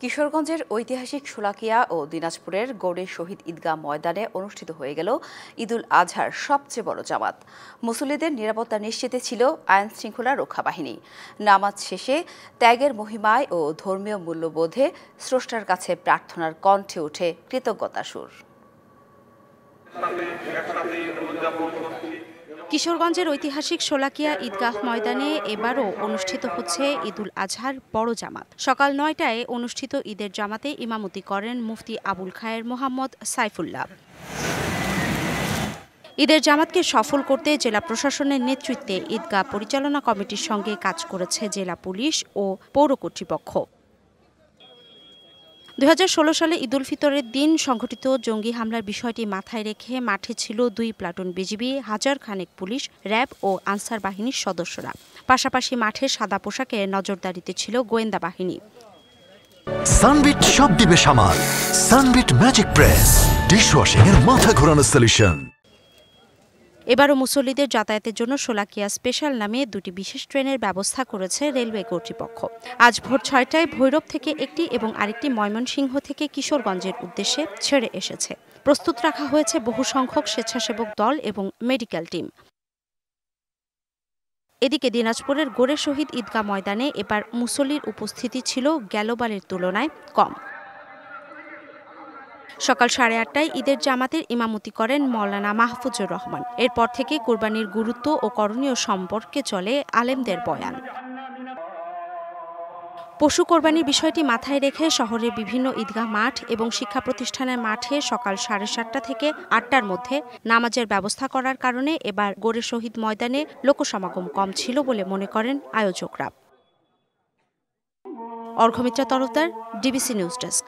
কিশোরগঞ্জের ঐতিহাসিক শোলাকিয়া ও দিনাজপুরের গৌড়ে শহীদ ঈদগাহ ময়দানে অনুষ্ঠিত হয়ে গেল ঈদুল আজহার সবচেয়ে বড় জামাত। মুসল্লিদের নিরাপত্তা নিশ্চিতে ছিল আইন শৃঙ্খলা রক্ষা বাহিনী। নামাজ শেষে ত্যাগের মহিমায় ও ধর্মীয় মূল্যবোধে স্রষ্টার কাছে প্রার্থনার কণ্ঠে ওঠে কৃতজ্ঞতার সুর। কিশোরগঞ্জের ঐতিহাসিক শোলাকিয়া ঈদগাহ ময়দানে এবারও অনুষ্ঠিত হচ্ছে ঈদুল আজহার বড় জামাত। সকাল ৯টায় অনুষ্ঠিত ঈদের জামাতে ইমামতি করেন মুফতি আবুল খায়ের মোহাম্মদ সাইফুল্লাহ। ঈদের জামাতকে সফল করতে জেলা প্রশাসনের নেতৃত্বে ঈদগাহ পরিচালনা কমিটির সঙ্গে কাজ করেছে জেলা পুলিশ ও পৌর কর্তৃপক্ষ। ২০১৬ সালে ঈদুল ফিতরের দিন সংঘটিত জঙ্গি হামলার বিষয়টি মাথায় রেখে মাঠে ছিল ২ প্লাটুন বিজিবি, হাজার খানেক পুলিশ, র্যাব ও আনসার বাহিনীর সদস্যরা। পাশাপাশি মাঠে সাদা পোশাকে নজরদারিতে ছিল গোয়েন্দা বাহিনী। সানবিট সব দিবে সামাল। সানবিট ম্যাজিক প্রেস ডিশওয়াশিং এর মাথা ঘোরানো সলিউশন। এবারও মুসল্লিদের যাতায়াতের জন্য শোলাকিয়া স্পেশাল নামে ২টি বিশেষ ট্রেনের ব্যবস্থা করেছে রেলওয়ে কর্তৃপক্ষ। আজ ভোর ৬টায় ভৈরব থেকে একটি এবং আরেকটি ময়মনসিংহ থেকে কিশোরগঞ্জের উদ্দেশ্যে ছেড়ে এসেছে। প্রস্তুত রাখা হয়েছে বহু সংখ্যক স্বেচ্ছাসেবক দল এবং মেডিকেল টিম। এদিকে দিনাজপুরের গৌড়ে শহীদ ঈদগাহ ময়দানে এবার মুসল্লির উপস্থিতি ছিল গেলবারের তুলনায় কম। সকাল ৮:৩০টায় ঈদের জামাতের ইমামতি করেন মাওলানা মাহফুজুর রহমান। এরপর থেকে কুরবানির গুরুত্ব ও করণীয় সম্পর্কে চলে আলেমদের বয়ান। পশু কোরবানির বিষয়টি মাথায় রেখে শহরের বিভিন্ন ঈদগাহ মাঠ এবং শিক্ষা প্রতিষ্ঠানের মাঠে সকাল ৭:৩০টা থেকে ৮টার মধ্যে নামাজের ব্যবস্থা করার কারণে এবার গৌড়ে শহীদ ময়দানে লোকসমাগম কম ছিল বলে মনে করেন আয়োজকরা। অর্ঘ্যমিত্রা তরফদার, ডিবিসি নিউজ ডেস্ক।